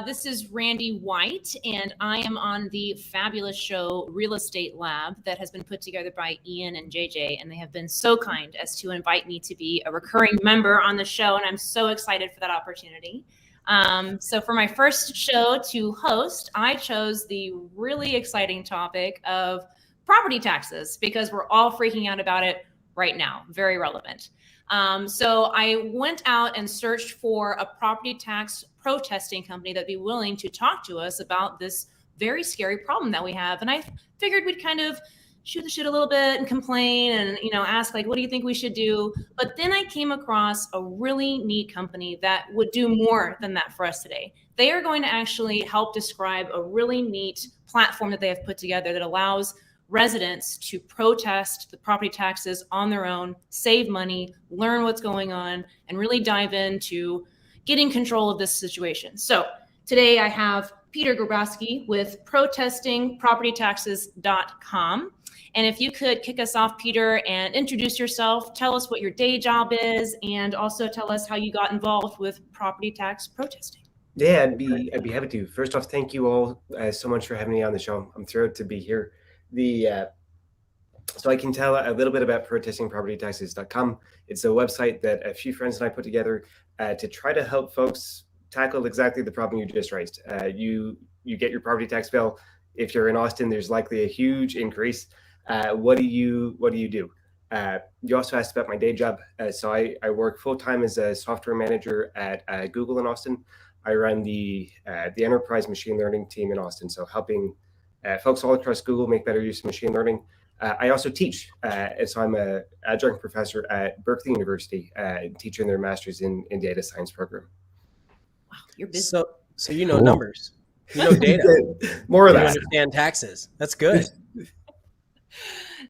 This is Randy White, and I am on the fabulous show Real Estate Lab that has been put together by Ian and JJ, and they have been so kind as to invite me to be a recurring member on the show, and I'm so excited for that opportunity. So for my first show to host, I chose the really exciting topic of property taxes because we're all freaking out about it right now. Very relevant. So I went out and searched for a property tax protesting company that'd be willing to talk to us about this very scary problem that we have. And I figured we'd kind of shoot the shit a little bit and complain and, ask like, what do you think we should do? But then I came across a really neat company that would do more than that for us today. They are going to actually help describe a really neat platform that they have put together that allows residents to protest the property taxes on their own, save money, learn what's going on, and really dive into getting control of this situation. So today I have Peter Grabowski with protestingpropertytaxes.com. And if you could kick us off, Peter, and introduce yourself, tell us what your day job is, and also tell us how you got involved with property tax protesting. Yeah, I'd be happy to. First off, thank you all so much for having me on the show. I'm thrilled to be here. So I can tell a little bit about protestingpropertytaxes.com. It's a website that a few friends and I put together to try to help folks tackle exactly the problem you just raised. You get your property tax bill. If you're in Austin, there's likely a huge increase. What do you do? You also asked about my day job. So I work full-time as a software manager at Google in Austin. I run the enterprise machine learning team in Austin, so helping folks all across Google make better use of machine learning. I also teach, and so I'm an adjunct professor at Berkeley University, teaching their master's in data science program. Wow, you're busy. So you know numbers, you know data, more of that. You understand taxes. That's good.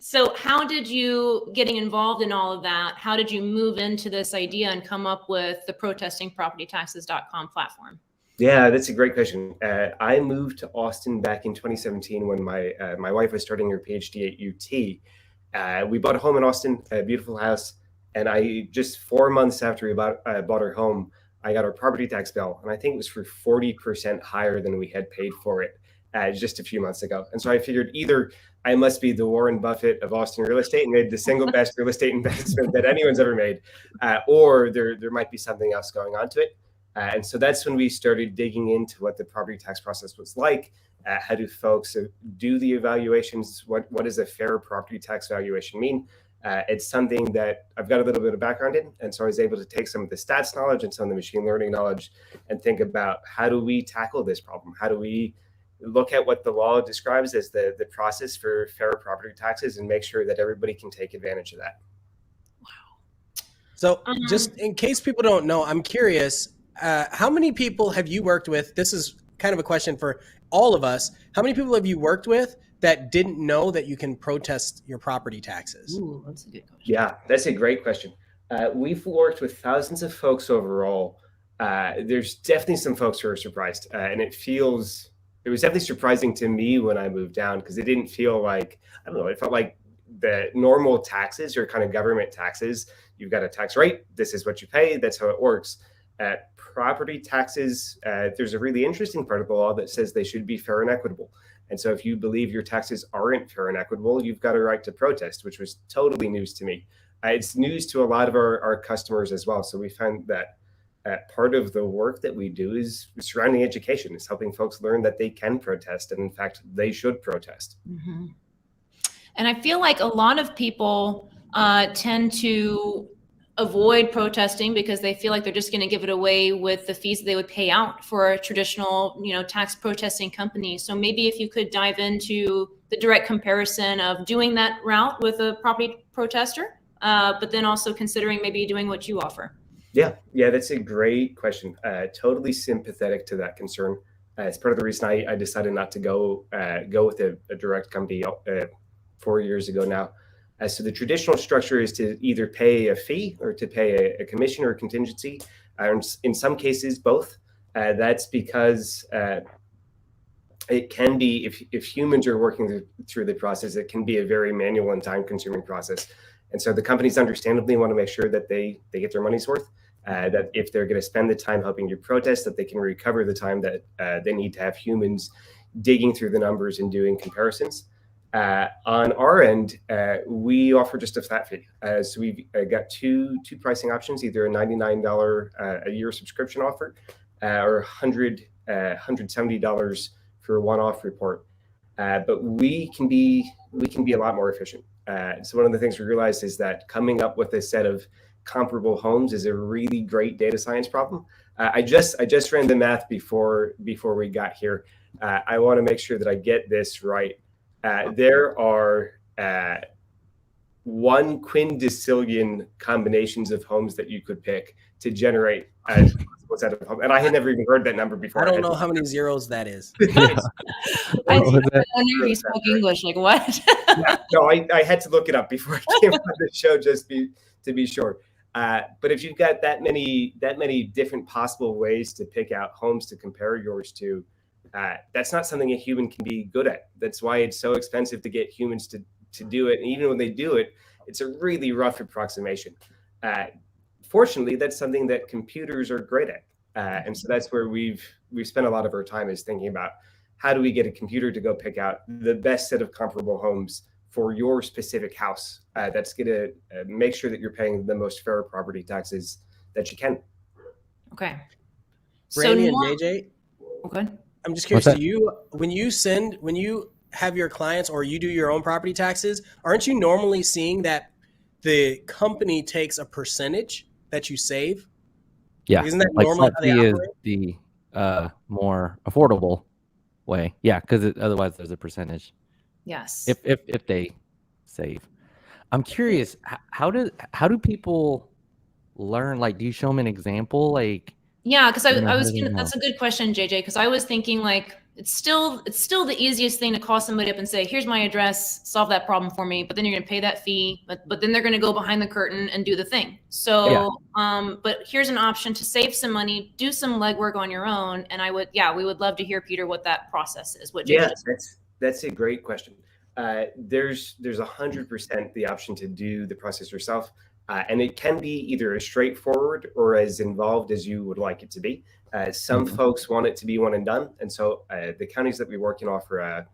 So how did you, getting involved in all of that, how did you move into this idea and come up with the protestingpropertytaxes.com platform? Yeah, that's a great question. I moved to Austin back in 2017 when my wife was starting her PhD at UT. We bought a home in Austin, a beautiful house, and I just 4 months after we bought our home, I got our property tax bill, and I think it was for 40% higher than we had paid for it just a few months ago. And so I figured either I must be the Warren Buffett of Austin real estate and made the single best real estate investment that anyone's ever made, or there might be something else going on to it. And so that's when we started digging into what the property tax process was like. How do folks do the evaluations? What does a fair property tax valuation mean? It's something that I've got a little bit of background in. And so I was able to take some of the stats knowledge and some of the machine learning knowledge and think about how do we tackle this problem? How do we look at what the law describes as the process for fair property taxes and make sure that everybody can take advantage of that? Wow. So just in case people don't know, I'm curious, how many people have you worked with? This is kind of a question for all of us. How many people have you worked with that didn't know that you can protest your property taxes? Ooh, that's a good question. Yeah, that's a great question. We've worked with thousands of folks overall. There's definitely some folks who are surprised, and it was definitely surprising to me when I moved down because it didn't feel like, I don't know, it felt like the normal taxes or kind of government taxes. You've got a tax rate. This is what you pay. That's how it works. Property taxes, there's a really interesting part of the law that says they should be fair and equitable. And so if you believe your taxes aren't fair and equitable, you've got a right to protest, which was totally news to me. It's news to a lot of our customers as well. So we find that part of the work that we do is surrounding education. It's helping folks learn that they can protest. And in fact, they should protest. Mm-hmm. And I feel like a lot of people tend to avoid protesting because they feel like they're just going to give it away with the fees that they would pay out for a traditional, tax protesting company. So maybe if you could dive into the direct comparison of doing that route with a property protester, but then also considering maybe doing what you offer. Yeah, that's a great question. Totally sympathetic to that concern. It's part of the reason I decided not to go with a direct company 4 years ago now. So the traditional structure is to either pay a fee or to pay a commission or a contingency. In some cases, both. That's because it can be, if humans are working through the process, it can be a very manual and time-consuming process. And so the companies understandably want to make sure that they get their money's worth. that if they're going to spend the time helping you protest, that they can recover the time that they need to have humans digging through the numbers and doing comparisons. On our end, we offer just a flat fee. So we've got two pricing options, either a $99 a year subscription offer or $170 for a one-off report. But we can be a lot more efficient. So one of the things we realized is that coming up with a set of comparable homes is a really great data science problem. I just ran the math before we got here. I want to make sure that I get this right. There are 1 quindecillion combinations of homes that you could pick to generate a set of homes. And I had never even heard that number before. I don't know how many zeros that is. I wonder if you spoke English. Like what? Yeah, no, I had to look it up before I came on the show just to be sure. But if you've got that many different possible ways to pick out homes to compare yours to, that's not something a human can be good at. That's why it's so expensive to get humans to do it. And even when they do it, it's a really rough approximation. Fortunately, that's something that computers are great at. And so that's where we've spent a lot of our time is thinking about how do we get a computer to go pick out the best set of comparable homes for your specific house that's going to make sure that you're paying the most fair property taxes that you can. Okay. Brandy and JJ, okay. I'm just curious, when you have your clients or you do your own property taxes, aren't you normally seeing that the company takes a percentage that you save? Yeah. Isn't that normally how they operate? Is the more affordable way. Yeah, because otherwise there's a percentage. Yes. If they save. I'm curious, how do people learn? Like, do you show them an example? Like, yeah, because I was gonna, that's a good question, JJ, because I was thinking like it's still the easiest thing to call somebody up and say, here's my address, solve that problem for me. But then you're gonna pay that fee, but then they're gonna go behind the curtain and do the thing. So but here's an option to save some money, do some legwork on your own. And we would love to hear, Peter, what that process is. What JJ that's a great question. There's 100% the option to do the process yourself. And it can be either as straightforward or as involved as you would like it to be. Some folks want it to be one and done. And so the counties that we work in offer an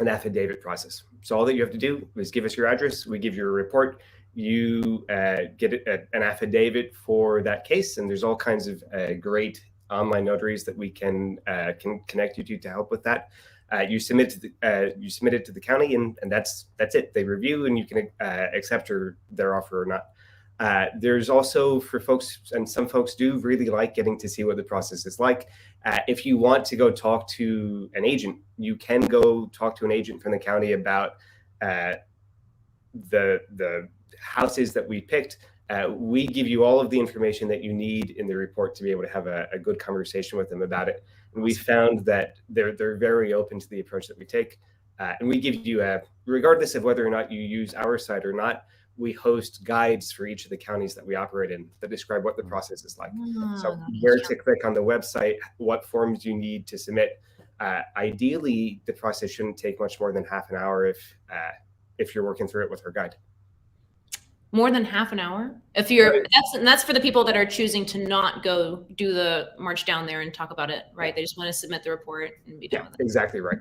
affidavit process. So all that you have to do is give us your address. We give you a report. You get an affidavit for that case. And there's all kinds of great online notaries that we can connect you to help with that. You submit it to the county, and that's it. They review, and you can accept their offer or not. There's also for folks, and some folks do really like getting to see what the process is like. If you want to go talk to an agent, you can go talk to an agent from the county about the houses that we picked. We give you all of the information that you need in the report to be able to have a good conversation with them about it. And we found that they're very open to the approach that we take. And we give you, regardless of whether or not you use our site or not, we host guides for each of the counties that we operate in that describe what the process is like. So where to click on the website, what forms you need to submit. Ideally, the process shouldn't take much more than half an hour if you're working through it with our guide. More than half an hour? If you're that's for the people that are choosing to not go do the march down there and talk about it, right? They just want to submit the report and be done with it. Exactly right.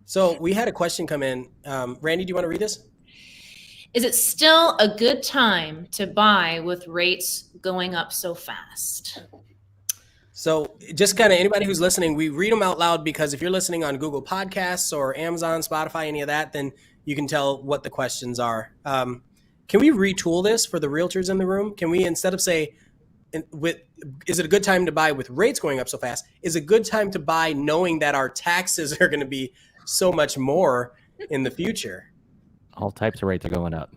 So we had a question come in. Randy, do you want to read this? Is it still a good time to buy with rates going up so fast? So just kind of anybody who's listening, we read them out loud because if you're listening on Google Podcasts or Amazon, Spotify, any of that, then you can tell what the questions are. Can we retool this for the realtors in the room? Can we, instead of say, is it a good time to buy with rates going up so fast? Is it a good time to buy knowing that our taxes are going to be so much more in the future? All types of rates are going up.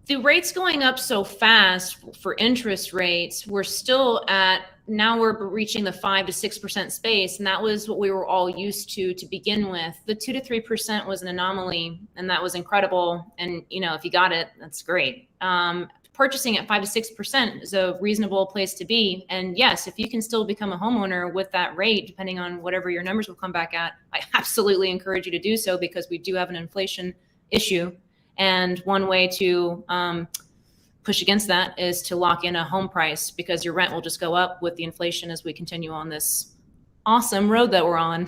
The rates going up so fast for interest rates, we're reaching the 5 to 6% space. And that was what we were all used to begin with. The 2 to 3% was an anomaly, and that was incredible. And, if you got it, that's great. Purchasing at 5 to 6% is a reasonable place to be. And yes, if you can still become a homeowner with that rate, depending on whatever your numbers will come back at, I absolutely encourage you to do so, because we do have an inflation issue. And one way to push against that is to lock in a home price, because your rent will just go up with the inflation as we continue on this awesome road that we're on.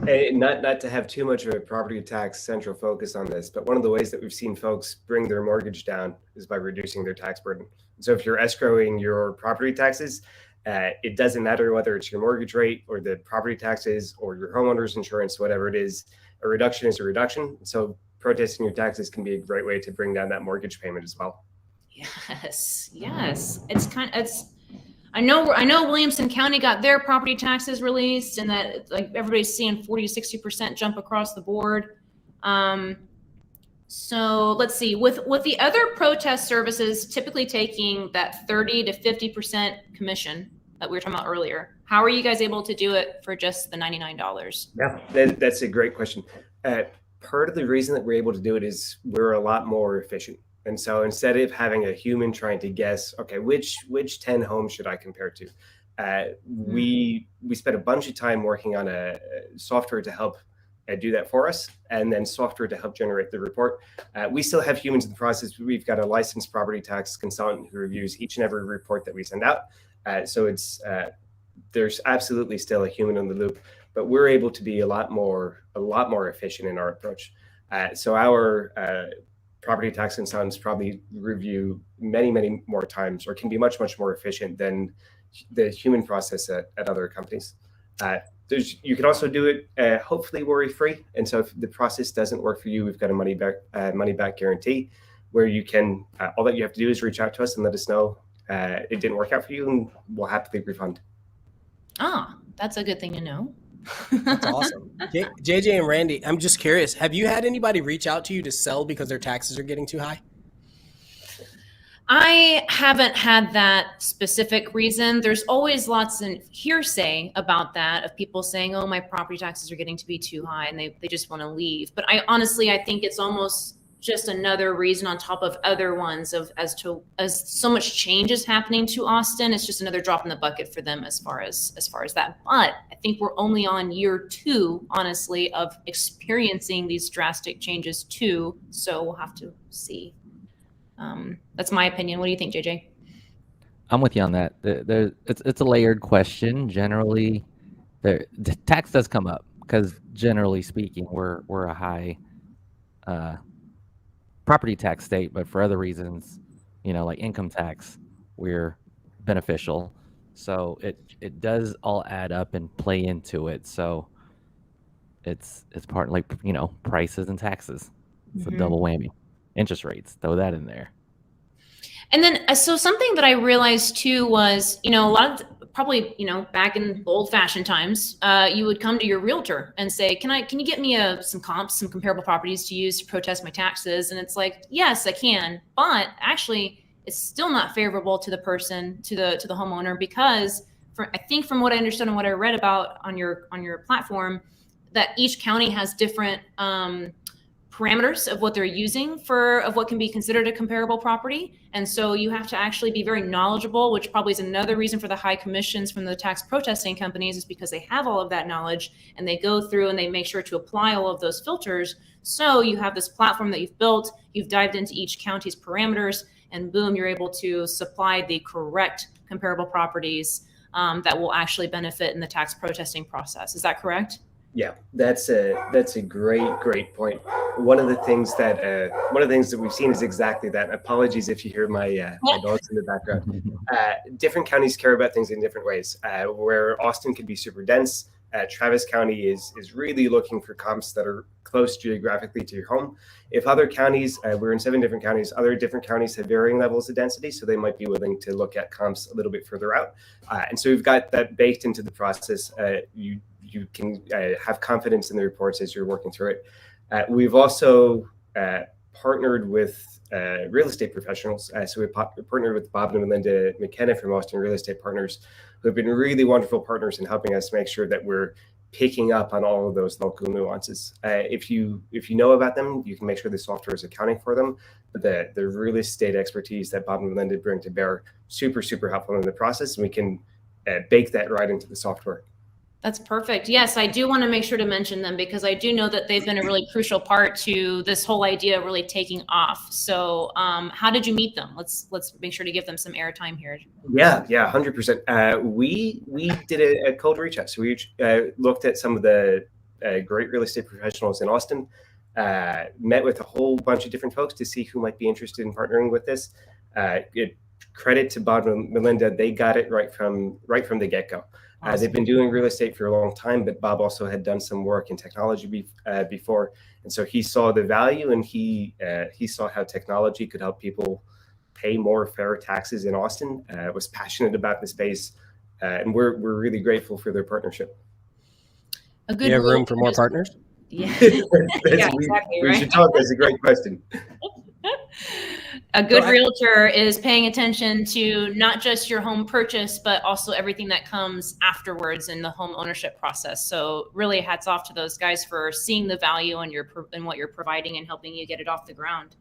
And not to have too much of a property tax central focus on this, but one of the ways that we've seen folks bring their mortgage down is by reducing their tax burden. So if you're escrowing your property taxes, it doesn't matter whether it's your mortgage rate or the property taxes or your homeowner's insurance, whatever it is, a reduction is a reduction. So protesting your taxes can be a great way to bring down that mortgage payment as well. Yes, yes. I know Williamson County got their property taxes released, and that like everybody's seeing 40 to 60% jump across the board. So let's see, with the other protest services typically taking that 30 to 50% commission that we were talking about earlier, how are you guys able to do it for just the $99? Yeah, that's a great question. Part of the reason that we're able to do it is we're a lot more efficient. And so instead of having a human trying to guess, okay, which 10 homes should I compare to? We spent a bunch of time working on a software to help do that for us, and then software to help generate the report. We still have humans in the process. We've got a licensed property tax consultant who reviews each and every report that we send out. So it's there's absolutely still a human in the loop, but we're able to be a lot more efficient in our approach. So our property tax consultants probably review many more times, or can be much more efficient than the human process at other companies. You can also do it hopefully worry-free. And so if the process doesn't work for you, we've got a money back guarantee, where you can all that you have to do is reach out to us and let us know it didn't work out for you, and we'll happily refund. Ah, that's a good thing to know. That's awesome. JJ and Randy, I'm just curious, have you had anybody reach out to you to sell because their taxes are getting too high? I haven't had that specific reason. There's always lots of hearsay about that, of people saying, oh, my property taxes are getting to be too high, and they just want to leave. But I think it's almost just another reason on top of other ones as so much change is happening to Austin. It's just another drop in the bucket for them as far as that. But I think we're only on year 2, honestly, of experiencing these drastic changes too. So we'll have to see. That's my opinion. What do you think, JJ? I'm with you on that. It's a layered question. Generally, the tax does come up because, generally speaking, we're a high property tax state, but for other reasons, like income tax, we're beneficial. So it does all add up and play into it. So it's partly prices and taxes. It's a double whammy. Interest rates, throw that in there. And then, so something that I realized too was, a lot of probably, back in old fashioned times, you would come to your realtor and say, can you get me some comps, some comparable properties to use to protest my taxes? And it's like, yes, I can, but actually it's still not favorable to the person, to the homeowner, because I think from what I understood and what I read about on your platform, that each county has different, parameters of what they're using of what can be considered a comparable property. And so you have to actually be very knowledgeable, which probably is another reason for the high commissions from the tax protesting companies, is because they have all of that knowledge and they go through and they make sure to apply all of those filters. So you have this platform that you've built, you've dived into each county's parameters, and boom, you're able to supply the correct comparable properties that will actually benefit in the tax protesting process. Is that correct? Yeah, that's a great point. One of the things that we've seen is exactly that. Apologies if you hear my dogs in the background. Different counties care about things in different ways. Where Austin can be super dense, Travis County is really looking for comps that are close geographically to your home. If other counties, we're in 7 different counties, other different counties have varying levels of density, so they might be willing to look at comps a little bit further out. And so we've got that baked into the process. You can have confidence in the reports as you're working through it. We've also partnered with real estate professionals. So we partnered with Bob and Melinda McKenna from Austin Real Estate Partners, who have been really wonderful partners in helping us make sure that we're picking up on all of those local nuances. If you know about them, you can make sure the software is accounting for them. But the real estate expertise that Bob and Melinda bring to bear, super helpful in the process, and we can bake that right into the software. That's perfect. Yes, I do want to make sure to mention them because I do know that they've been a really crucial part to this whole idea really taking off. So, how did you meet them? Let's make sure to give them some airtime here. Yeah, 100%. We did a cold reach out. So we looked at some of the great real estate professionals in Austin, met with a whole bunch of different folks to see who might be interested in partnering with this. Credit to Bob and Melinda, they got it right from the get-go. Awesome. They've been doing real estate for a long time, but Bob also had done some work in technology before, and so he saw the value, and he saw how technology could help people pay more fair taxes in Austin. Was passionate about the space, and we're really grateful for their partnership. Do you have room for more partners? Yeah, yeah, exactly. We should talk. That's a great question. A good realtor is paying attention to not just your home purchase, but also everything that comes afterwards in the home ownership process. So really hats off to those guys for seeing the value in what you're providing and helping you get it off the ground.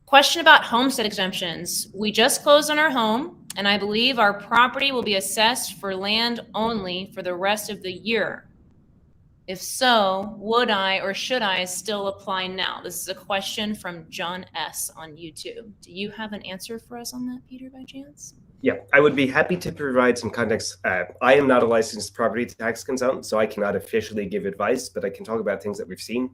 Question about homestead exemptions. We just closed on our home, and I believe our property will be assessed for land only for the rest of the year. If so, would I or should I still apply now? This is a question from John S. on YouTube. Do you have an answer for us on that, Peter, by chance? Yeah, I would be happy to provide some context. I am not a licensed property tax consultant, so I cannot officially give advice, but I can talk about things that we've seen.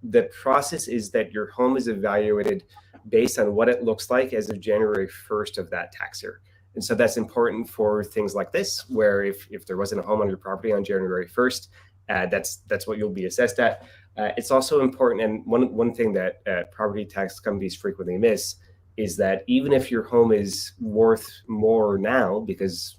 The process is that your home is evaluated based on what it looks like as of January 1st of that tax year. And so that's important for things like this, where if there wasn't a home on your property on January 1st, that's what you'll be assessed at. It's also important, and one thing that property tax companies frequently miss is that even if your home is worth more now because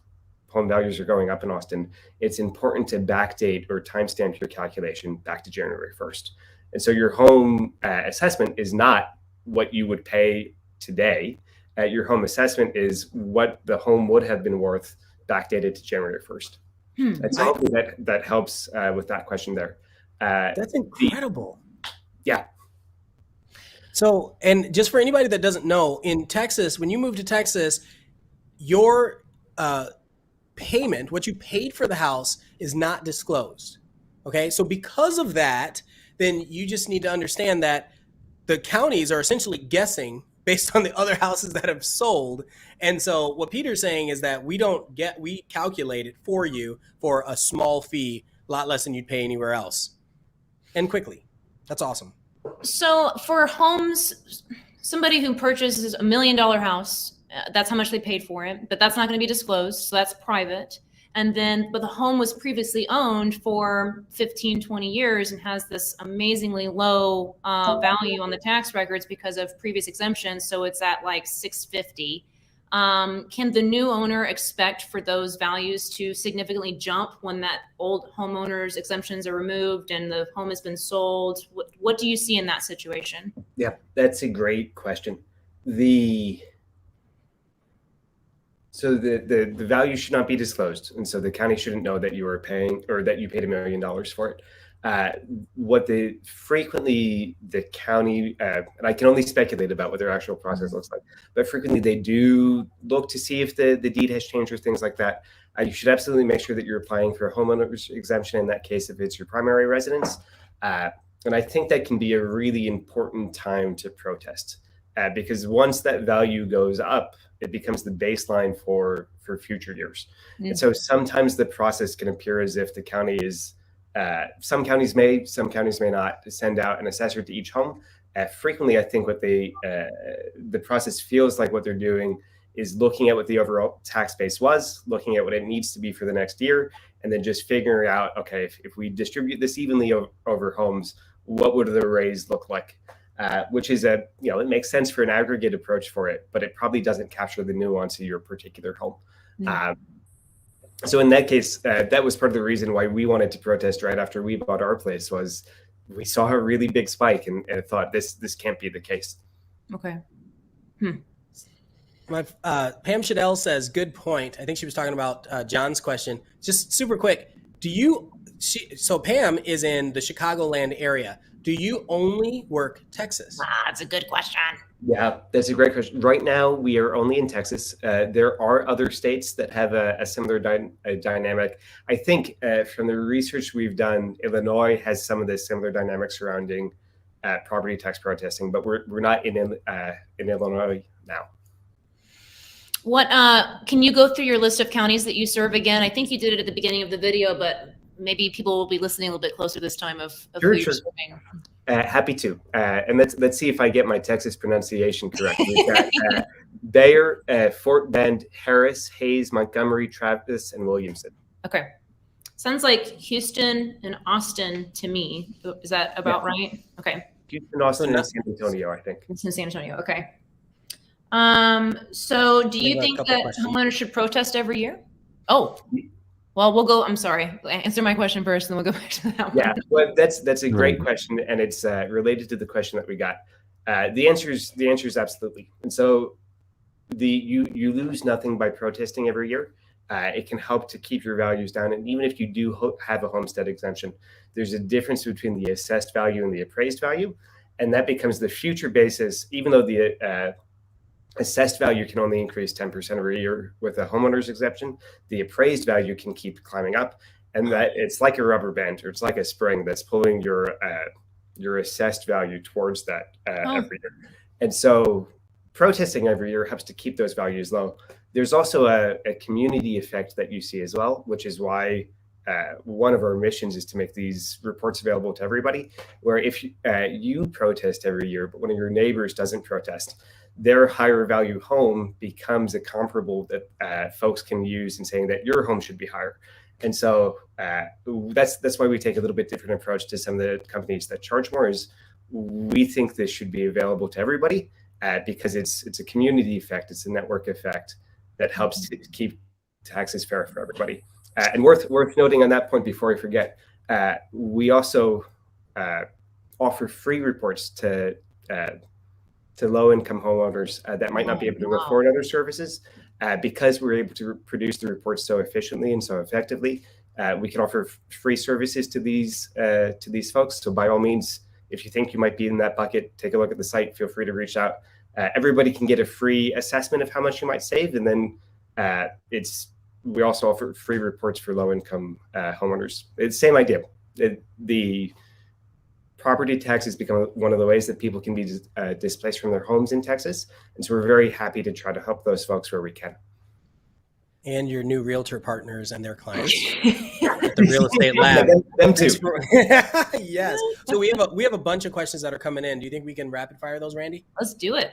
home values are going up in Austin, it's important to backdate or timestamp your calculation back to January 1st. And so your home assessment is not what you would pay today. Your home assessment is what the home would have been worth backdated to January 1st. And so hopefully that helps with that question there. That's incredible. Yeah. So, and just for anybody that doesn't know, in Texas, when you move to Texas, your payment, what you paid for the house, is not disclosed. Okay. So because of that, then you just need to understand that the counties are essentially guessing based on the other houses that have sold. And so what Peter's saying is that we calculate it for you for a small fee, a lot less than you'd pay anywhere else, and quickly. That's awesome. So for homes, somebody who purchases $1 million house, that's how much they paid for it, but that's not going to be disclosed. So that's private. And then, but the home was previously owned for 15, 20 years and has this amazingly low value on the tax records because of previous exemptions. So it's at like 650. Can the new owner expect for those values to significantly jump when that old homeowner's exemptions are removed and the home has been sold? What do you see in that situation? Yeah, that's a great question. So the value should not be disclosed, and so the county shouldn't know that you are paying or that you paid $1 million for it. Frequently the county, and I can only speculate about what their actual process looks like, but frequently they do look to see if the deed has changed or things like that. You should absolutely make sure that you're applying for a homeowner's exemption in that case if it's your primary residence. And I think that can be a really important time to protest because once that value goes up, it becomes the baseline for future years. And so sometimes the process can appear as if the county is, some counties may not send out an assessor to each home. Frequently, I think what the process feels like what they're doing is looking at what the overall tax base was, looking at what it needs to be for the next year, and then just figuring out, okay, if we distribute this evenly over homes, what would the raise look like? Which is it makes sense for an aggregate approach for it, but it probably doesn't capture the nuance of your particular home. So in that case, that was part of the reason why we wanted to protest right after we bought our place was we saw a really big spike and thought this can't be the case. Okay. Pam Shadell says, good point. I think she was talking about John's question. Just super quick. So Pam is in the Chicagoland area. Do you only work Texas? That's a good question. Yeah, that's a great question. Right now, we are only in Texas. There are other states that have a similar dynamic. I think from the research we've done, Illinois has some of the similar dynamics surrounding property tax protesting, but we're not in Illinois now. What can you go through your list of counties that you serve again? I think you did it at the beginning of the video, but maybe people will be listening a little bit closer this time of Sure, who you're sure. serving. Happy to. And let's see if I get my Texas pronunciation correct. We've got Bayer, Fort Bend, Harris, Hayes, Montgomery, Travis, and Williamson. Okay. Sounds like Houston and Austin to me. Is that about right? Okay. Houston, Austin, and San Antonio, I think. It's in San Antonio. Okay. So do you think that homeowners should protest every year? Oh, well, we'll go. I'm sorry. Answer my question first, and then we'll go back to that one. Yeah, well, that's a great question, and it's related to the question that we got. The answer is absolutely. And so you lose nothing by protesting every year. It can help to keep your values down, and even if you do have a homestead exemption, there's a difference between the assessed value and the appraised value, and that becomes the future basis. Even though the assessed value can only increase 10% every year with a homeowner's exemption, the appraised value can keep climbing up, and that it's like a rubber band, or it's like a spring that's pulling your assessed value towards that every year. And so protesting every year helps to keep those values low. There's also a community effect that you see as well, which is why one of our missions is to make these reports available to everybody, where if you protest every year, but one of your neighbors doesn't protest, their higher value home becomes a comparable that folks can use in saying that your home should be higher. And so that's why we take a little bit different approach to some of the companies that charge more. Is we think this should be available to everybody because it's a community effect, it's a network effect that helps to keep taxes fair for everybody. And worth noting on that point before I forget, we also offer free reports to low-income homeowners that might not be able to afford other services. Because we're able to produce the reports so efficiently and so effectively, we can offer free services to these folks. So by all means, if you think you might be in that bucket, take a look at the site. Feel free to reach out. Everybody can get a free assessment of how much you might save, and then we also offer free reports for low-income homeowners. It's the same idea. The property tax has become one of the ways that people can be displaced from their homes in Texas. And so we're very happy to try to help those folks where we can. And your new realtor partners and their clients at the Real Estate Lab. Them too. Yes. So we have a bunch of questions that are coming in. Do you think we can rapid fire those, Randy? Let's do it.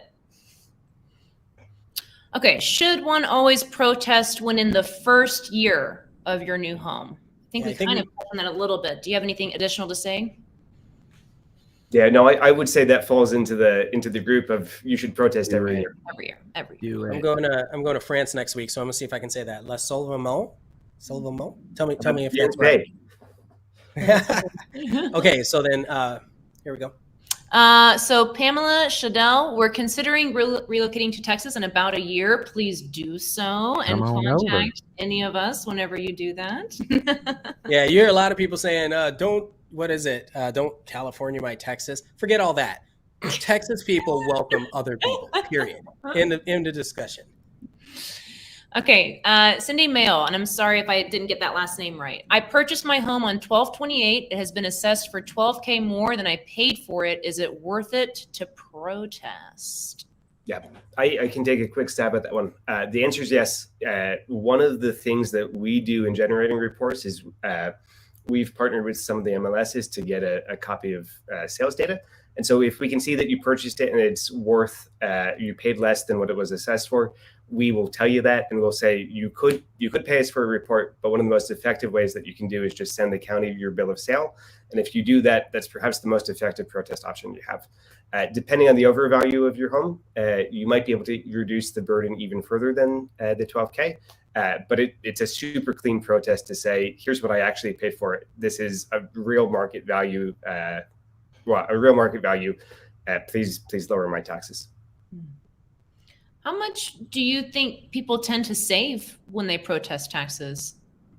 Okay. Should one always protest when in the first year of your new home? I think we kind of touched on that a little bit. Do you have anything additional to say? Yeah, no, I would say that falls into the group of you should protest every year. Every year. I'm going to France next week, so I'm gonna see if I can say that. La Solvamo. Tell me if that's right. Okay, so then here we go. So Pamela Shadell, we're considering relocating to Texas in about a year. Please do so and contact any of us whenever you do that. Yeah, you hear a lot of people saying, don't California my Texas. Forget all that. Texas people welcome other people, period. In the discussion. Okay, Cindy Mail, and I'm sorry if I didn't get that last name right. I purchased my home on 12/28. It has been assessed for $12,000 more than I paid for it. Is it worth it to protest? Yeah, I can take a quick stab at that one. The answer is yes. One of the things that we do in generating reports is we've partnered with some of the MLSs to get a copy of sales data. And so if we can see that you purchased it and it's worth, you paid less than what it was assessed for, we will tell you that, and we'll say you could pay us for a report, but one of the most effective ways that you can do is just send the county your bill of sale. And if you do that, that's perhaps the most effective protest option you have. Depending on the overvalue of your home, you might be able to reduce the burden even further than the $12,000. But it's a super clean protest to say, here's what I actually paid for it. This is a real market value. Please lower my taxes. How much do you think people tend to save when they protest taxes?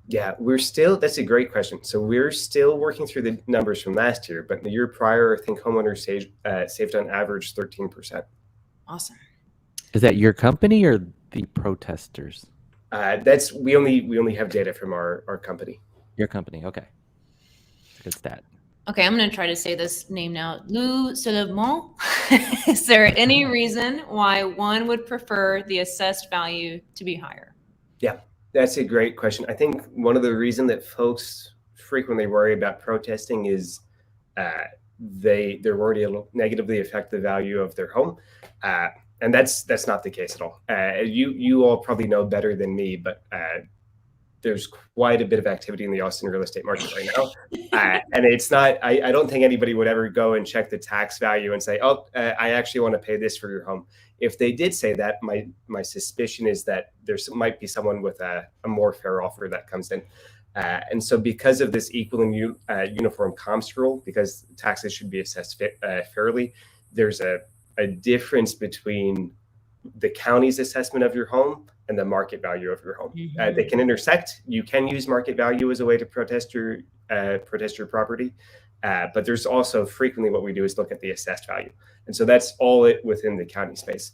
Yeah, that's a great question. So we're still working through the numbers from last year, but the year prior, I think homeowners saved on average 13%. Awesome. Is that your company or the protesters? We only have data from our company. Your company, okay. It's a good stat. Okay, I'm going to try to say this name now. Lou Solomon. Is there any reason why one would prefer the assessed value to be higher? Yeah, that's a great question. I think one of the reasons that folks frequently worry about protesting is they're worried it'll negatively affect the value of their home. And that's not the case at all. You all probably know better than me, but there's quite a bit of activity in the Austin real estate market right now. And it's not, I don't think anybody would ever go and check the tax value and say, oh, I actually want to pay this for your home. If they did say that, my suspicion is that might be someone with a more fair offer that comes in. And so because of this equal and uniform comps rule, because taxes should be assessed fairly, there's a difference between the county's assessment of your home and the market value of your home. Mm-hmm. They can intersect. You can use market value as a way to protest your property, but there's also frequently what we do is look at the assessed value, and so that's all within the county space.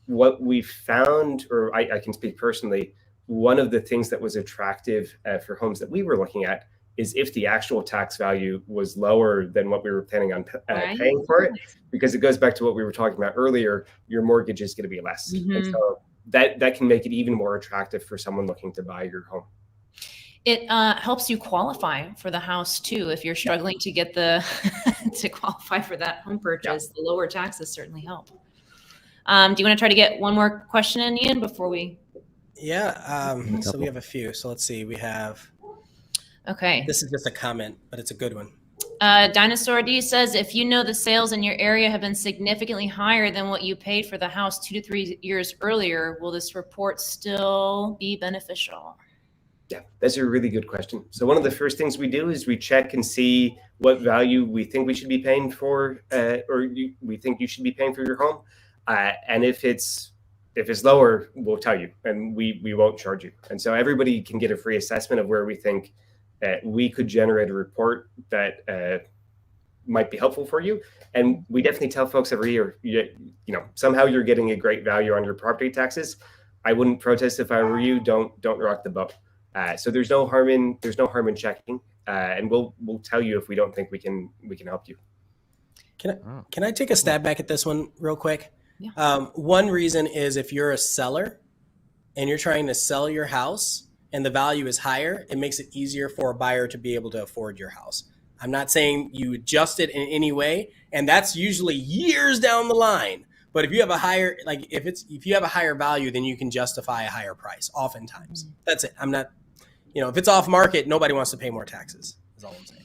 What we found, or I can speak personally, one of the things that was attractive for homes that we were looking at is if the actual tax value was lower than what we were planning on paying for it, because it goes back to what we were talking about earlier, your mortgage is going to be less. Mm-hmm. And so that can make it even more attractive for someone looking to buy your home. It helps you qualify for the house too. If you're struggling to get to qualify for that home purchase, the lower taxes certainly help. Do you want to try to get one more question in, Ian, before we? Yeah. So we have a few. So let's see. We have. Okay. This is just a comment, but it's a good one. Dinosaur D says, if you know the sales in your area have been significantly higher than what you paid for the house 2 to 3 years earlier, will this report still be beneficial? Yeah, that's a really good question. So one of the first things we do is we check and see what value we think we should be paying for, we think you should be paying for your home. And if it's lower, we'll tell you, and we won't charge you. And so everybody can get a free assessment of where we think we could generate a report that might be helpful for you. And we definitely tell folks every year, somehow you're getting a great value on your property taxes. I wouldn't protest if I were you. Don't rock the boat. So there's no harm in checking, and we'll tell you if we don't think we can help you. Can I take a stab back at this one real quick? Yeah. One reason is if you're a seller and you're trying to sell your house and the value is higher, it makes it easier for a buyer to be able to afford your house. I'm not saying you adjust it in any way, and that's usually years down the line. But if you have a higher, if you have a higher value, then you can justify a higher price. Oftentimes, that's it. I'm not, if it's off market, nobody wants to pay more taxes. Is all I'm saying.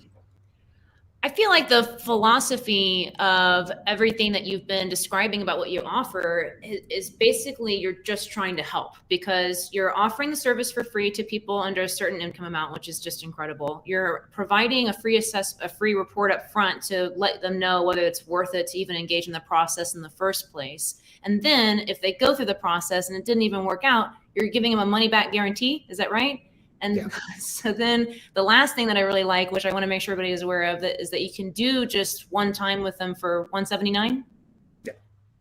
I feel like the philosophy of everything that you've been describing about what you offer is basically you're just trying to help, because you're offering the service for free to people under a certain income amount, which is just incredible. You're providing a free report up front to let them know whether it's worth it to even engage in the process in the first place. And then if they go through the process and it didn't even work out, you're giving them a money back guarantee. Is that right? And so then the last thing that I really like, which I want to make sure everybody is aware of, is that you can do just one time with them for $179. Yeah.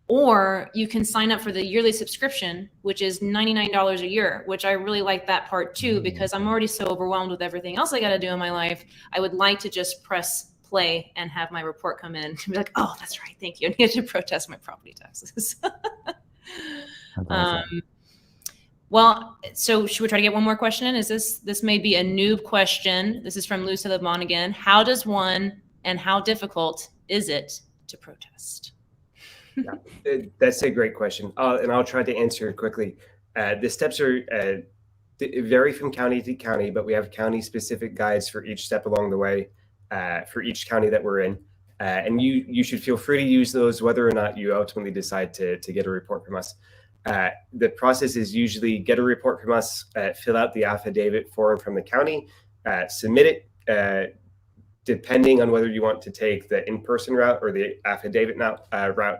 Or you can sign up for the yearly subscription, which is $99 a year, which I really like that part too, because I'm already so overwhelmed with everything else I got to do in my life. I would like to just press play and have my report come in and be like, oh, that's right. Thank you. I need to protest my property taxes. Awesome. Well, so should we try to get one more question in? This may be a noob question. This is from Lucy LeBon again. How does one, and how difficult is it to protest? Yeah, that's a great question. And I'll try to answer it quickly. The steps are vary from county to county, but we have county specific guides for each step along the way for each county that we're in. And you should feel free to use those, whether or not you ultimately decide to get a report from us. The process is usually get a report from us, fill out the affidavit form from the county, submit it, depending on whether you want to take the in-person route or the affidavit route.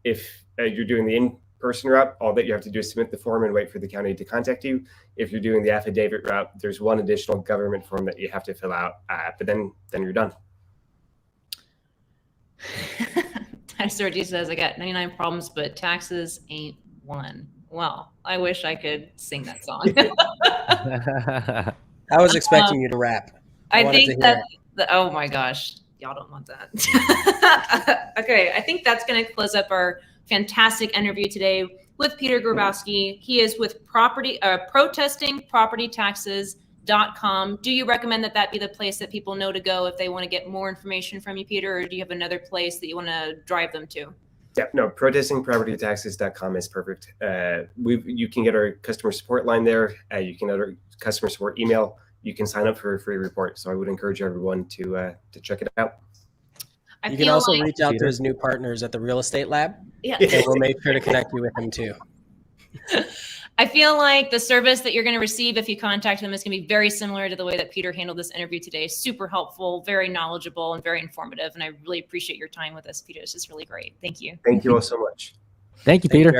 If you're doing the in-person route, all that you have to do is submit the form and wait for the county to contact you. If you're doing the affidavit route, there's one additional government form that you have to fill out, but then you're done. Sergi says, I got 99 problems, but taxes ain't one. Well, I wish I could sing that song. I was expecting you to rap. I wanted think to hear that, oh my gosh, y'all don't want that. Okay, I think that's going to close up our fantastic interview today with Peter Grabowski. He is with protestingpropertytaxes.com. Do you recommend that be the place that people know to go if they want to get more information from you, Peter, or do you have another place that you want to drive them to? Yeah, no, protestingpropertytaxes.com is perfect. You can get our customer support line there. You can get our customer support email. You can sign up for a free report. So I would encourage everyone to check it out. You can also reach out to his new partners at the Real Estate Lab. Yeah. And we'll make sure to connect you with him too. I feel like the service that you're going to receive if you contact them is going to be very similar to the way that Peter handled this interview today. Super helpful, very knowledgeable, and very informative. And I really appreciate your time with us, Peter. This is really great. Thank you. Thank you all so much. Thank you, Peter.